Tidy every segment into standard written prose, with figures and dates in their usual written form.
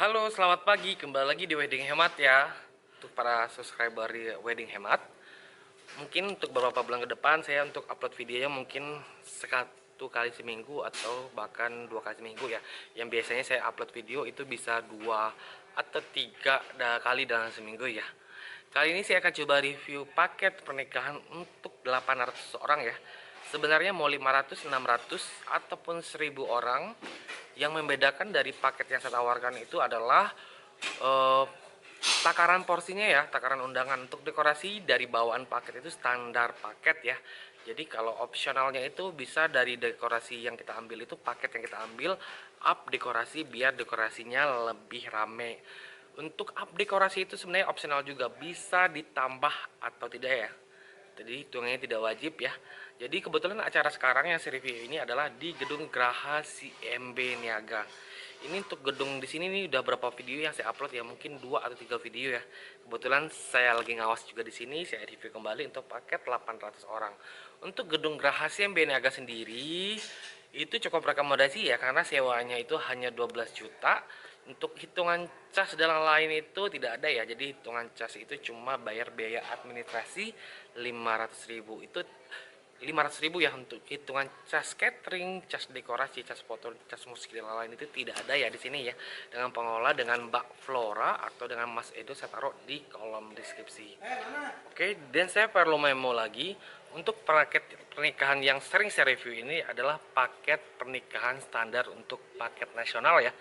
Halo, selamat pagi. Kembali lagi di Wedding Hemat ya. Untuk para subscriber di Wedding Hemat, mungkin untuk beberapa bulan ke depan saya untuk upload videonya mungkin satu kali seminggu atau bahkan 2 kali seminggu ya. Yang biasanya saya upload video itu bisa 2 atau 3 kali dalam seminggu ya. Kali ini saya akan coba review paket pernikahan untuk 800 orang ya. Sebenarnya mau 500, 600 ataupun 1000 orang. Yang membedakan dari paket yang saya tawarkan itu adalah eh, takaran porsinya ya, takaran undangan. Untuk dekorasi dari bawaan paket itu standar paket ya. Jadi kalau opsionalnya itu bisa dari dekorasi yang kita ambil, itu paket yang kita ambil up dekorasi biar dekorasinya lebih rame. Untuk up dekorasi itu sebenarnya opsional juga, bisa ditambah atau tidak ya. Jadi hitungannya tidak wajib ya. Jadi kebetulan acara sekarang yang saya review ini adalah di Gedung Graha CMB Niaga. Ini untuk gedung di sini nih udah berapa video yang saya upload ya, mungkin 2 atau 3 video ya. Kebetulan saya lagi ngawas juga di sini, saya review kembali untuk paket 800 orang. Untuk Gedung Graha CMB Niaga sendiri itu cukup rekomendasi ya, karena sewanya itu hanya 12 juta. Untuk hitungan cas dan lain itu tidak ada ya. Jadi hitungan cas itu cuma bayar biaya administrasi 500.000. Itu 500.000 ya. Untuk hitungan cas catering, cas dekorasi, cas foto, cas musik dan lain itu tidak ada ya di sini ya. Dengan pengelola, dengan Mbak Flora atau dengan Mas Edo, saya taruh di kolom deskripsi. Oke, dan saya perlu memo lagi. Untuk paket pernikahan yang sering saya review ini adalah paket pernikahan standar untuk paket nasional ya.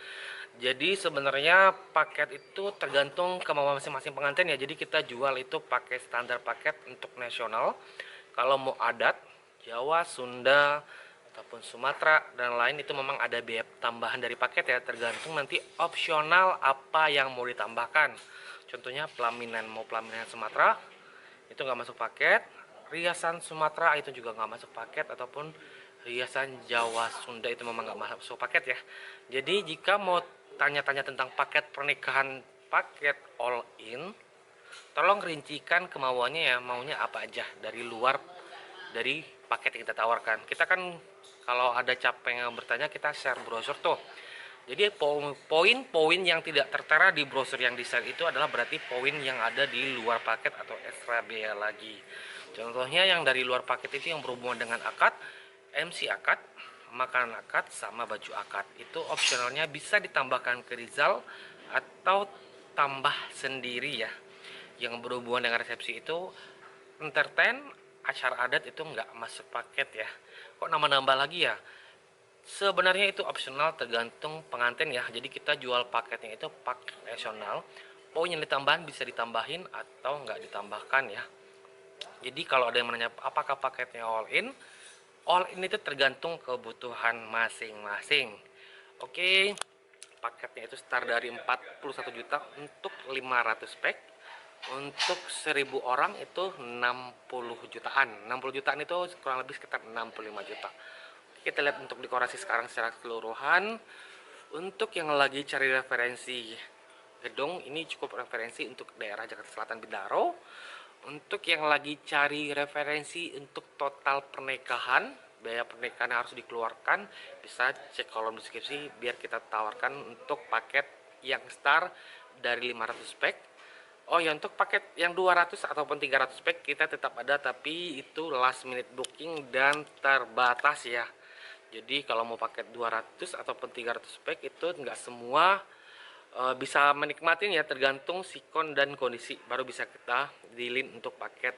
Jadi sebenarnya paket itu tergantung kemauan masing-masing pengantin ya. Jadi kita jual itu pakai standar paket untuk nasional. Kalau mau adat, Jawa, Sunda, ataupun Sumatera dan lain itu memang ada biaya tambahan dari paket ya. Tergantung nanti opsional apa yang mau ditambahkan. Contohnya pelaminan, mau pelaminan Sumatera itu nggak masuk paket. Riasan Sumatera itu juga nggak masuk paket, ataupun riasan Jawa Sunda itu memang nggak masuk paket ya. Jadi jika mau tanya-tanya tentang paket pernikahan, paket all in, tolong rincikan kemauannya ya, maunya apa aja dari luar dari paket yang kita tawarkan. Kita kan kalau ada capeng yang bertanya, kita share brosur tuh. Jadi poin-poin yang tidak tertera di brosur yang di share itu adalah berarti poin yang ada di luar paket atau ekstra biaya lagi. Contohnya yang dari luar paket itu yang berhubungan dengan akad, MC akad, makanan akad, sama baju akad. Itu opsionalnya bisa ditambahkan ke Rizal atau tambah sendiri ya. Yang berhubungan dengan resepsi itu entertain, acara adat itu nggak masuk paket ya. Kok nambah-nambah lagi ya? Sebenarnya itu opsional, tergantung pengantin ya. Jadi kita jual paketnya itu paket nasional. Poin yang ditambahin bisa ditambahin atau nggak ditambahkan ya. Jadi kalau ada yang menanya apakah paketnya all in itu tergantung kebutuhan masing-masing. Oke, paketnya itu start dari 41 juta untuk 500 pack. Untuk 1000 orang itu 60 jutaan. 60 jutaan itu kurang lebih sekitar 65 juta. Kita lihat untuk dekorasi sekarang secara keseluruhan. Untuk yang lagi cari referensi gedung, ini cukup referensi untuk daerah Jakarta Selatan Bintaro. Untuk yang lagi cari referensi untuk total pernikahan, biaya pernikahan yang harus dikeluarkan, bisa cek kolom deskripsi biar kita tawarkan untuk paket yang start dari 500 pack. Oh ya, untuk paket yang 200 ataupun 300 pack kita tetap ada, tapi itu last minute booking dan terbatas ya. Jadi kalau mau paket 200 ataupun 300 pack itu nggak semua bisa menikmatin ya, tergantung sikon dan kondisi baru bisa kita dealin untuk paket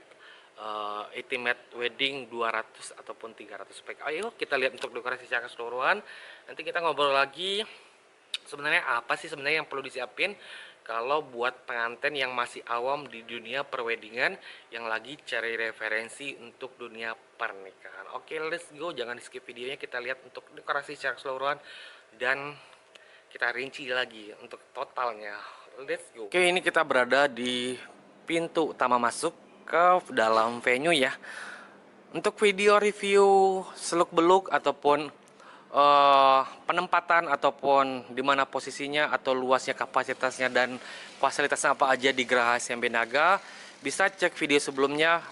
intimate wedding 200 ataupun 300 pack. Ayo kita lihat untuk dekorasi secara keseluruhan. Nanti kita ngobrol lagi sebenarnya apa sih sebenarnya yang perlu disiapin kalau buat pengantin yang masih awam di dunia perweddingan, yang lagi cari referensi untuk dunia pernikahan. Oke, let's go, jangan di skip videonya. Kita lihat untuk dekorasi secara keseluruhan dan kita rinci lagi untuk totalnya. Let's go. Oke, ini kita berada di pintu utama masuk ke dalam venue ya. Untuk video review seluk-beluk ataupun penempatan ataupun di mana posisinya atau luasnya, kapasitasnya dan fasilitasnya apa aja di Graha CMB Niaga, bisa cek video sebelumnya.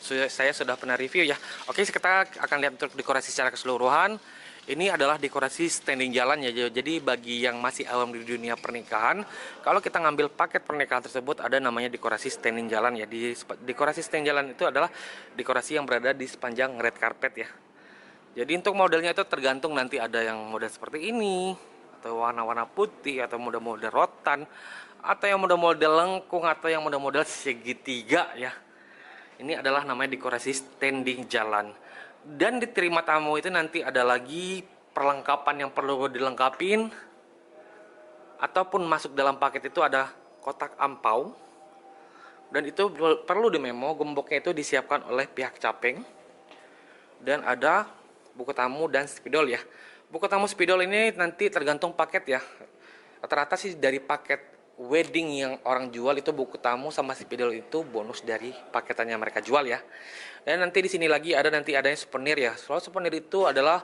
Saya sudah pernah review ya. Oke, kita akan lihat untuk dekorasi secara keseluruhan. Ini adalah dekorasi standing jalan ya. Jadi bagi yang masih awam di dunia pernikahan, kalau kita ngambil paket pernikahan tersebut ada namanya dekorasi standing jalan ya. Dekorasi standing jalan itu adalah dekorasi yang berada di sepanjang red carpet ya. Jadi untuk modelnya itu tergantung, nanti ada yang model seperti ini, atau warna-warna putih, atau model-model rotan, atau yang model-model lengkung, atau yang model-model segitiga ya. Ini adalah namanya dekorasi standing jalan. Dan diterima tamu itu nanti ada lagi perlengkapan yang perlu dilengkapin, ataupun masuk dalam paket itu ada kotak ampau. Dan itu perlu dimemo, gemboknya itu disiapkan oleh pihak capeng. Dan ada buku tamu dan spidol ya. Buku tamu spidol ini nanti tergantung paket ya. Rata-rata sih dari paket wedding yang orang jual itu buku tamu sama spidol itu bonus dari paketannya mereka jual ya. Dan nanti di sini lagi nanti adanya souvenir ya. Soal souvenir itu adalah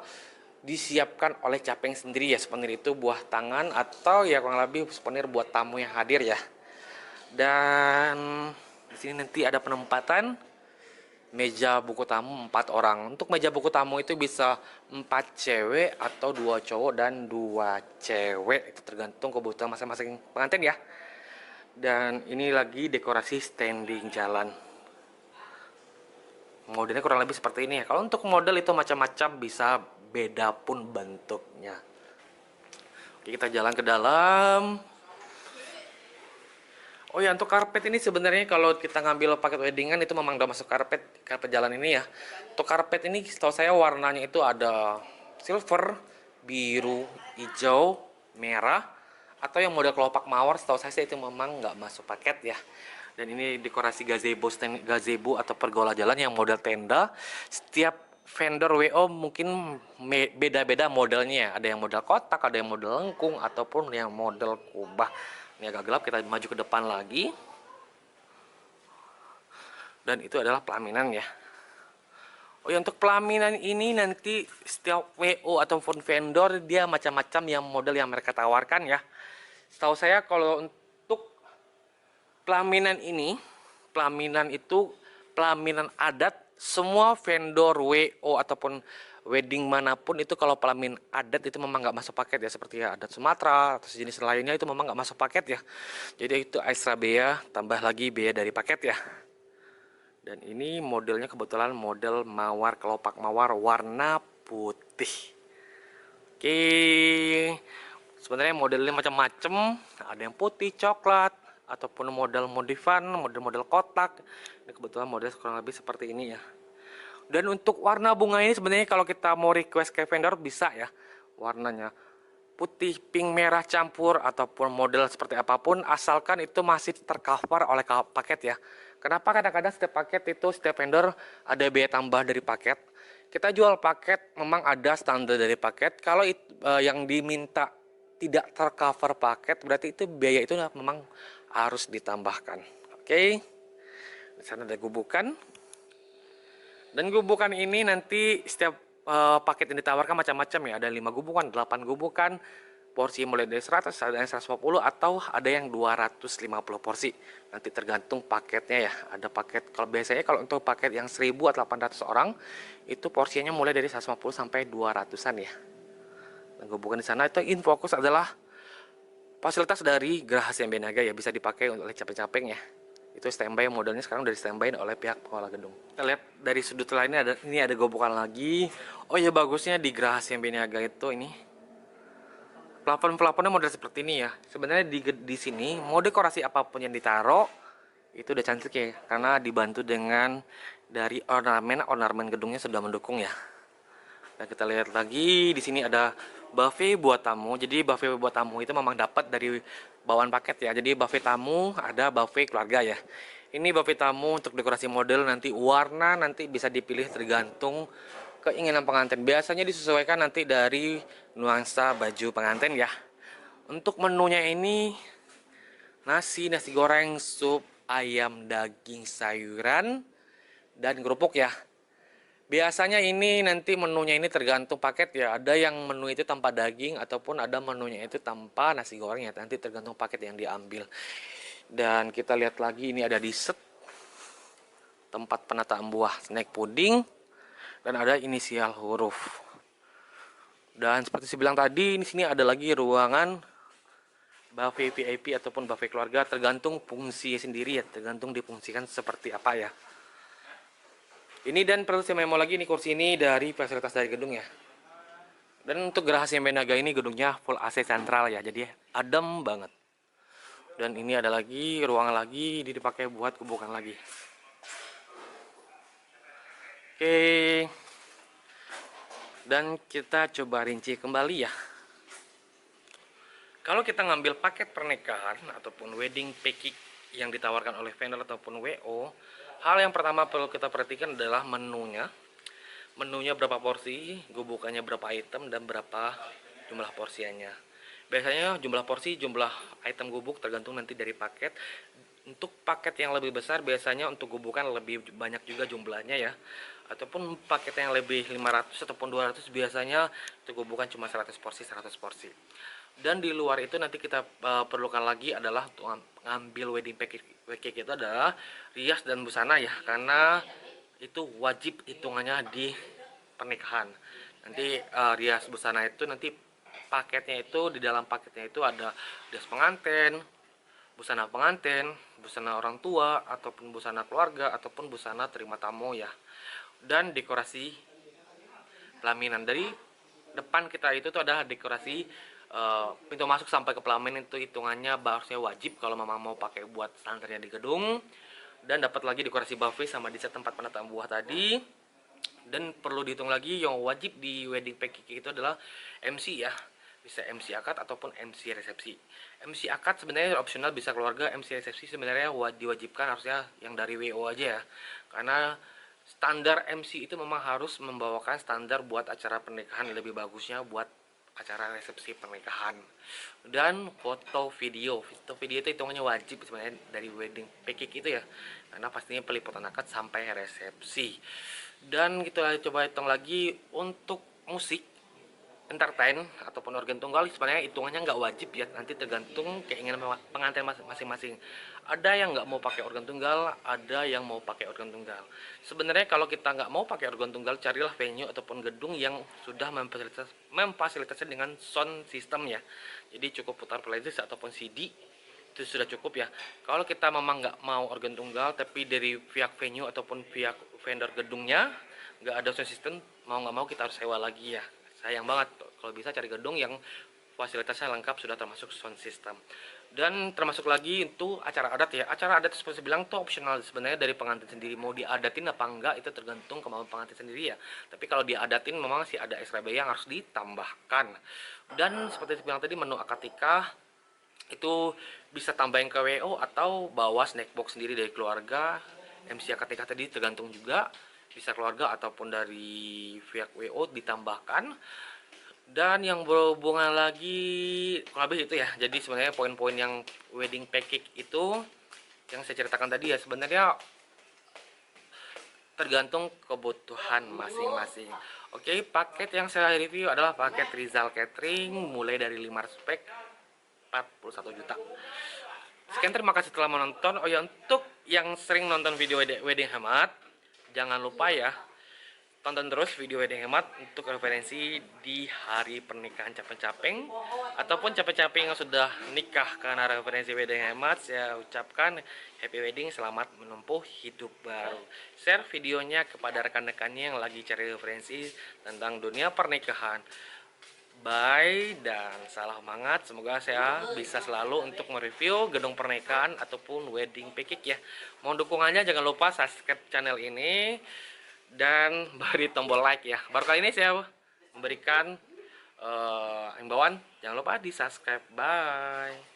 disiapkan oleh capeng sendiri ya. Souvenir itu buah tangan atau ya kurang lebih souvenir buat tamu yang hadir ya. Dan di sini nanti ada penempatan meja buku tamu 4 orang. Untuk meja buku tamu itu bisa 4 cewek atau 2 cowok dan 2 cewek. Itu tergantung kebutuhan masing-masing pengantin ya. Dan ini lagi dekorasi standing jalan. Modelnya kurang lebih seperti ini ya. Kalau untuk model itu macam-macam, bisa beda pun bentuknya. Oke, kita jalan ke dalam. Oh ya, untuk karpet ini sebenarnya kalau kita ngambil paket weddingan itu memang udah masuk karpet jalan ini ya. Untuk karpet ini setahu saya warnanya itu ada silver, biru, hijau, merah, atau yang model kelopak mawar. Setahu saya itu memang nggak masuk paket ya. Dan ini dekorasi gazebo atau pergola jalan yang model tenda. Setiap vendor WO mungkin beda-beda modelnya. Ada yang model kotak, ada yang model lengkung, ataupun yang model kubah. Ini agak gelap, kita maju ke depan lagi. Dan itu adalah pelaminan ya. Oh ya, untuk pelaminan ini nanti setiap WO ataupun vendor dia macam-macam yang model yang mereka tawarkan ya. Setahu saya kalau untuk pelaminan ini, pelaminan itu pelaminan adat, semua vendor WO ataupun wedding manapun itu kalau pelaminan adat itu memang nggak masuk paket ya, seperti ya adat Sumatera atau sejenis lainnya itu memang nggak masuk paket ya. Jadi itu ekstra bea, tambah lagi bea dari paket ya. Dan ini modelnya kebetulan model mawar, kelopak mawar warna putih. Oke, sebenarnya modelnya macam-macam, ada yang putih, coklat, ataupun model modifan, model-model kotak. Ini kebetulan model kurang lebih seperti ini ya. Dan untuk warna bunga ini sebenarnya kalau kita mau request ke vendor bisa ya, warnanya putih, pink, merah campur, ataupun model seperti apapun, asalkan itu masih tercover oleh paket ya. Kenapa kadang-kadang setiap paket itu setiap vendor ada biaya tambah dari paket. Kita jual paket memang ada standar dari paket. Kalau yang diminta tidak tercover paket, berarti itu biaya itu memang harus ditambahkan. Oke, di sana ada gubukan. Dan gubukan ini nanti setiap paket yang ditawarkan macam-macam ya. Ada 5 gubukan, 8 gubukan, porsi mulai dari 100, ada yang 150, atau ada yang 250 porsi. Nanti tergantung paketnya ya. Ada paket, kalau biasanya kalau untuk paket yang 1000 atau 800 orang, itu porsinya mulai dari 150 sampai 200-an ya. Dan gubukan di sana itu infokus adalah fasilitas dari Geraha Siam Benaga ya, bisa dipakai oleh capeng-capeng ya. Itu standby, modelnya sekarang udah standby oleh pihak pengelola gedung. Kita lihat dari sudut lainnya, ini ada gobokan lagi. Oh ya, bagusnya di Geraha Siam Benaga itu ini plafon-plafonnya model seperti ini ya. Sebenarnya di sini mau dekorasi apapun yang ditaruh itu udah cantik ya, karena dibantu dengan dari ornamen gedungnya sudah mendukung ya. Dan kita lihat lagi di sini ada buffet buat tamu. Jadi buffet buat tamu itu memang dapat dari bawaan paket ya. Jadi buffet tamu, ada buffet keluarga ya. Ini buffet tamu untuk dekorasi model, nanti warna nanti bisa dipilih tergantung keinginan pengantin. Biasanya disesuaikan nanti dari nuansa baju pengantin ya. Untuk menunya ini nasi goreng, sup, ayam, daging, sayuran, dan kerupuk ya. Biasanya ini nanti menunya ini tergantung paket ya. Ada yang menu itu tanpa daging, ataupun ada menunya itu tanpa nasi goreng ya. Nanti tergantung paket yang diambil. Dan kita lihat lagi, ini ada dessert, tempat penataan buah, snack pudding, dan ada inisial huruf. Dan seperti saya bilang tadi, di sini ada lagi ruangan buffet VIP ataupun buffet keluarga, tergantung fungsi sendiri ya, tergantung difungsikan seperti apa ya. Ini dan perlu saya memo lagi, nih kursi ini dari fasilitas dari gedung ya. Dan untuk Geraha Siambe Naga ini gedungnya full AC sentral ya, jadi adem banget. Dan ini ada lagi ruangan lagi, dipakai buat kubukan lagi. Oke. Dan kita coba rinci kembali ya. Kalau kita ngambil paket pernikahan ataupun wedding package yang ditawarkan oleh vendor ataupun WO, hal yang pertama perlu kita perhatikan adalah menunya. Menunya berapa porsi, gubukannya berapa item, dan berapa jumlah porsiannya. Biasanya jumlah porsi, jumlah item gubuk tergantung nanti dari paket. Untuk paket yang lebih besar biasanya untuk gubukan lebih banyak juga jumlahnya ya. Ataupun paket yang lebih 500 ataupun 200 biasanya untuk gubukan cuma 100 porsi, 100 porsi. Dan di luar itu nanti kita perlukan lagi adalah untuk ngambil wedding package itu adalah rias dan busana ya, karena itu wajib hitungannya di pernikahan. Nanti rias busana itu nanti paketnya itu, di dalam paketnya itu ada jas pengantin, busana pengantin, busana orang tua, ataupun busana keluarga, ataupun busana terima tamu ya. Dan dekorasi pelaminan. Dari depan kita itu tuh ada dekorasi pintu masuk sampai ke pelaminan, itu hitungannya harusnya wajib kalau memang mau pakai buat standarnya di gedung. Dan dapat lagi dekorasi buffet sama di set tempat penataan buah tadi. Dan perlu dihitung lagi yang wajib di wedding package itu adalah MC ya, bisa MC akad ataupun MC resepsi. MC akad sebenarnya opsional, bisa keluarga. MC resepsi sebenarnya diwajibkan harusnya yang dari WO aja ya, karena standar MC itu memang harus membawakan standar buat acara pernikahan, lebih bagusnya buat acara resepsi pernikahan. Dan foto video itu hitungannya wajib sebenarnya dari wedding package itu ya, karena pastinya peliputan akad sampai resepsi. Dan kita coba hitung lagi untuk musik entertain ataupun organ tunggal, sebenarnya hitungannya nggak wajib ya, nanti tergantung keinginan pengantin masing-masing. Ada yang nggak mau pakai organ tunggal, ada yang mau pakai organ tunggal. Sebenarnya kalau kita nggak mau pakai organ tunggal, carilah venue ataupun gedung yang sudah memfasilitasi dengan sound system ya. Jadi cukup putar playlist ataupun CD itu sudah cukup ya. Kalau kita memang nggak mau organ tunggal, tapi dari pihak venue ataupun pihak vendor gedungnya nggak ada sound system, mau nggak mau kita harus sewa lagi ya. Sayang banget, kalau bisa cari gedung yang fasilitasnya lengkap sudah termasuk sound system. Dan termasuk lagi itu acara adat ya. Acara adat seperti saya bilang itu opsional sebenarnya dari pengantin sendiri, mau diadatin apa enggak itu tergantung kemauan pengantin sendiri ya. Tapi kalau diadatin memang sih ada extra biaya yang harus ditambahkan. Dan seperti saya bilang tadi, menu akad nikah itu bisa tambahin ke WO atau bawa snack box sendiri dari keluarga. MC akad nikah tadi tergantung juga, bisa keluarga ataupun dari pihak WO ditambahkan. Dan yang berhubungan lagi kurang lebih itu ya. Jadi sebenarnya poin-poin yang wedding package itu yang saya ceritakan tadi ya, sebenarnya tergantung kebutuhan masing-masing. Oke, paket yang saya review adalah paket Rizal Catering mulai dari 500 pack 41 juta. Sekian, terima kasih telah menonton. Oh ya, untuk yang sering nonton video wedding hemat, jangan lupa ya, tonton terus video wedding hemat untuk referensi di hari pernikahan capeng-capeng ataupun capeng-capeng yang sudah nikah. Karena referensi wedding hemat, saya ucapkan happy wedding, selamat menempuh hidup baru. Share videonya kepada rekan-rekannya yang lagi cari referensi tentang dunia pernikahan. Bye dan salam hangat. Semoga saya bisa selalu untuk mereview gedung pernikahan ataupun wedding package ya. Mohon dukungannya, jangan lupa subscribe channel ini dan beri tombol like ya. Baru kali ini saya memberikan himbauan, jangan lupa di subscribe. Bye.